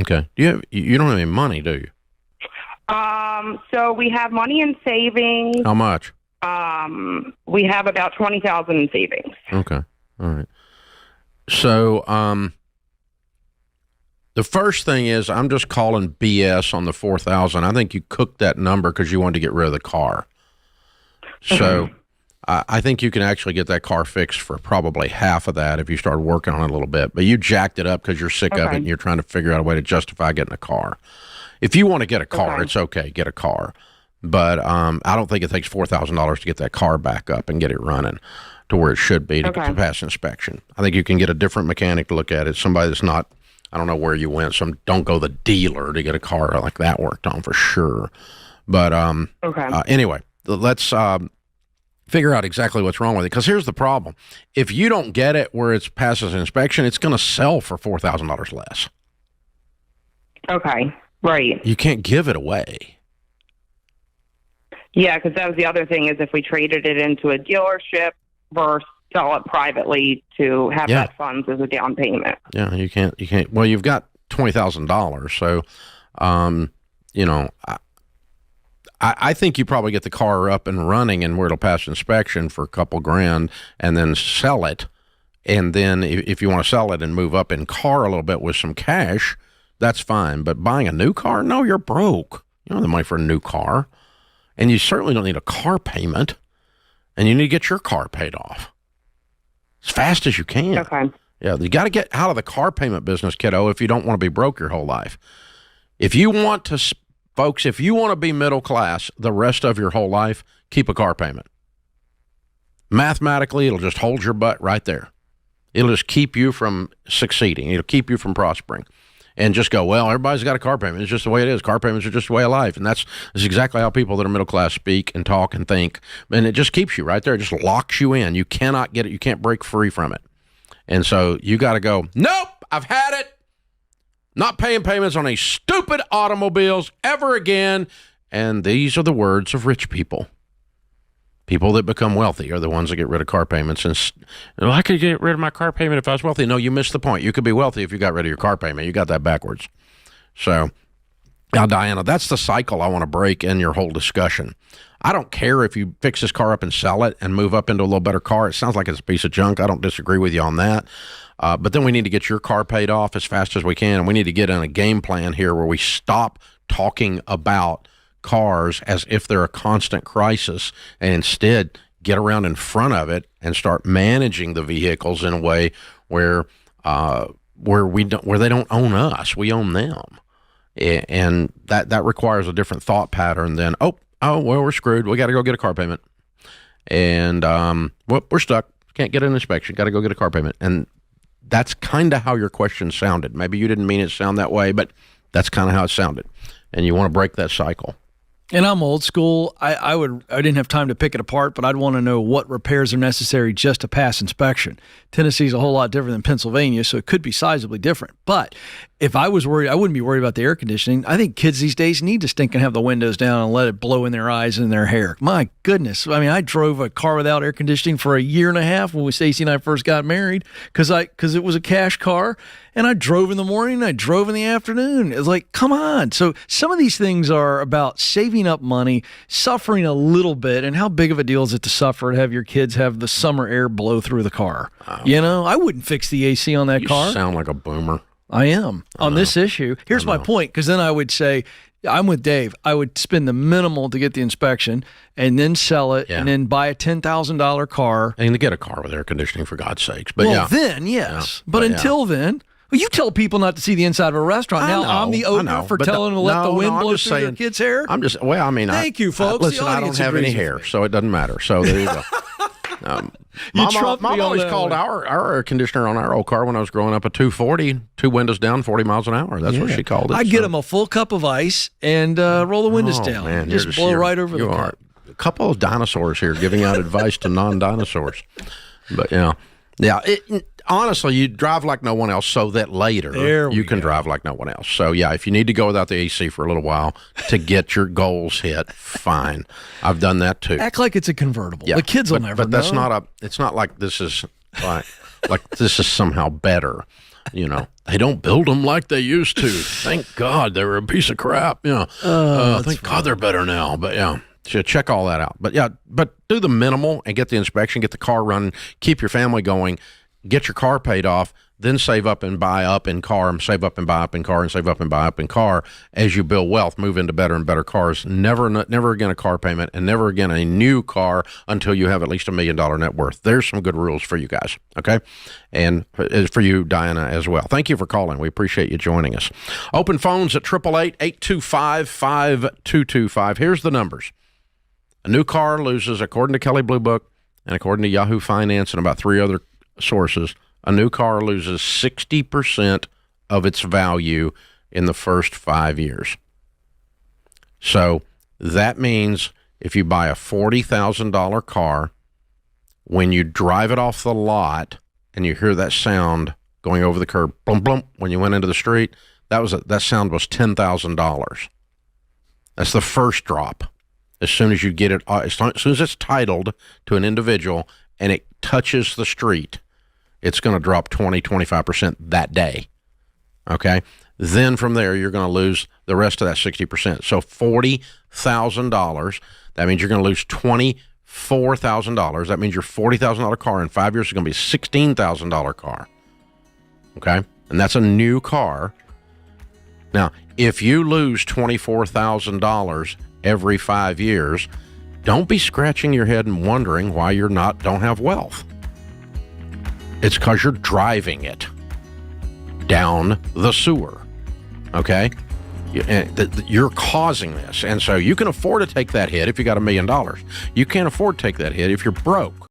Okay. You don't have any money, do you? So we have money in savings. How much? We have about 20,000 in savings. Okay. All right. So, the first thing is I'm just calling BS on the 4,000. I think you cooked that number because you wanted to get rid of the car. So I think you can actually get that car fixed for probably half of that if you start working on it a little bit. But you jacked it up because you're sick of it and you're trying to figure out a way to justify getting a car. If you want to get a car, it's okay, get a car. But I don't think it takes $4,000 to get that car back up and get it running to where it should be to pass inspection. I think you can get a different mechanic to look at it, somebody that's not, I don't know where you went, so don't go the dealer to get a car like that worked on for sure. But anyway, let's figure out exactly what's wrong with it. Because here's the problem. If you don't get it where it passes inspection, it's going to sell for $4,000 less. Okay, right. You can't give it away. Yeah, because that was the other thing is if we traded it into a dealership versus sell it privately to have that funds as a down payment. Yeah, you can't. Well, you've got $20,000, so I think you probably get the car up and running and where it'll pass inspection for a couple grand, and then sell it. And then if you want to sell it and move up in car a little bit with some cash, that's fine. But buying a new car, no, you're broke. You don't have the money for a new car, and you certainly don't need a car payment. And you need to get your car paid off as fast as you can. Okay. Yeah, you got to get out of the car payment business, kiddo, if you don't want to be broke your whole life. If you want to, folks, if you want to be middle class the rest of your whole life, keep a car payment. Mathematically, it'll just hold your butt right there. It'll just keep you from succeeding. It'll keep you from prospering. And just go, well, everybody's got a car payment. It's just the way it is. Car payments are just the way of life. And that's exactly how people that are middle class speak and talk and think. And it just keeps you right there. It just locks you in. You cannot get it. You can't break free from it. And so you got to go, nope, I've had it. Not paying payments on these stupid automobiles ever again. And these are the words of rich people. People that become wealthy are the ones that get rid of car payments. And well, I could get rid of my car payment if I was wealthy. No, you missed the point. You could be wealthy if you got rid of your car payment. You got that backwards. So, now, Diana, that's the cycle I want to break in your whole discussion. I don't care if you fix this car up and sell it and move up into a little better car. It sounds like it's a piece of junk. I don't disagree with you on that. But then we need to get your car paid off as fast as we can. And we need to get in a game plan here where we stop talking about cars as if they're a constant crisis and instead get around in front of it and start managing the vehicles in a way where they don't own us, we own them. And that requires a different thought pattern than, well, we're screwed. We got to go get a car payment. And, we're stuck. Can't get an inspection. Got to go get a car payment. And that's kind of how your question sounded. Maybe you didn't mean it to sound that way, but that's kind of how it sounded. And you want to break that cycle. And I'm old school. I didn't have time to pick it apart, but I'd want to know what repairs are necessary just to pass inspection. Tennessee's a whole lot different than Pennsylvania, so it could be sizably different. But if I was worried, I wouldn't be worried about the air conditioning. I think kids these days need to stink and have the windows down and let it blow in their eyes and their hair. My goodness. I mean, I drove a car without air conditioning for a year and a half when Stacey and I first got married because it was a cash car. And I drove in the morning and I drove in the afternoon. It's like, come on. So some of these things are about saving up money, suffering a little bit. And how big of a deal is it to suffer and have your kids have the summer air blow through the car? I wouldn't fix the AC on that car. You sound like a boomer. I am on this issue. Here's my point, because then I would say, I'm with Dave. I would spend the minimal to get the inspection and then sell it and then buy a $10,000 car. And to get a car with air conditioning, for God's sakes. But then, yes. Yeah. But until then, you tell people not to see the inside of a restaurant. Now I'm the owner for telling them to let the wind blow through their kids' hair. Thank you, folks. Listen, I don't have any hair, so it doesn't matter. So there you go. Mom always called our air conditioner on our old car when I was growing up a 240, 2 windows down, 40 miles an hour. That's what she called it. I get them a full cup of ice and roll the windows down. Man, just blow right over the car. A couple of dinosaurs here giving out advice to non-dinosaurs. But honestly, you drive like no one else so that later you can drive like no one else. So, if you need to go without the AC for a little while to get your goals hit, fine. I've done that too. Act like it's a convertible. The kids will never know. But it's not like this is like this is somehow better. They don't build them like they used to. Thank God they were a piece of crap. Thank God they're better now. But so check all that out. But do the minimal and get the inspection, get the car running, keep your family going, get your car paid off, then save up and buy up in car, and save up and buy up in car, and save up and buy up in car as you build wealth, move into better and better cars. Never again a car payment, and never again a new car until you have at least $1 million net worth. There's some good rules for you guys, okay? And for you, Diana, as well. Thank you for calling. We appreciate you joining us. Open phones at 888-825-5225. Here's the numbers. A new car loses, according to Kelley Blue Book and according to Yahoo Finance and about 3 other sources, a new car loses 60% of its value in the first 5 years. So that means if you buy a $40,000 car, when you drive it off the lot and you hear that sound going over the curb, blum, blum, when you went into the street, that sound was $10,000. That's the first drop. As soon as you get it, as soon as it's titled to an individual and it touches the street, it's going to drop 20-25% that day, okay? Then from there, you're going to lose the rest of that 60%. So $40,000, that means you're going to lose $24,000. That means your $40,000 car in 5 years is going to be a $16,000 car, okay? And that's a new car. Now, if you lose $24,000 every 5 years, don't be scratching your head and wondering why you don't have wealth. It's because you're driving it down the sewer, okay? You're causing this. And so you can afford to take that hit if you got $1 million. You can't afford to take that hit if you're broke.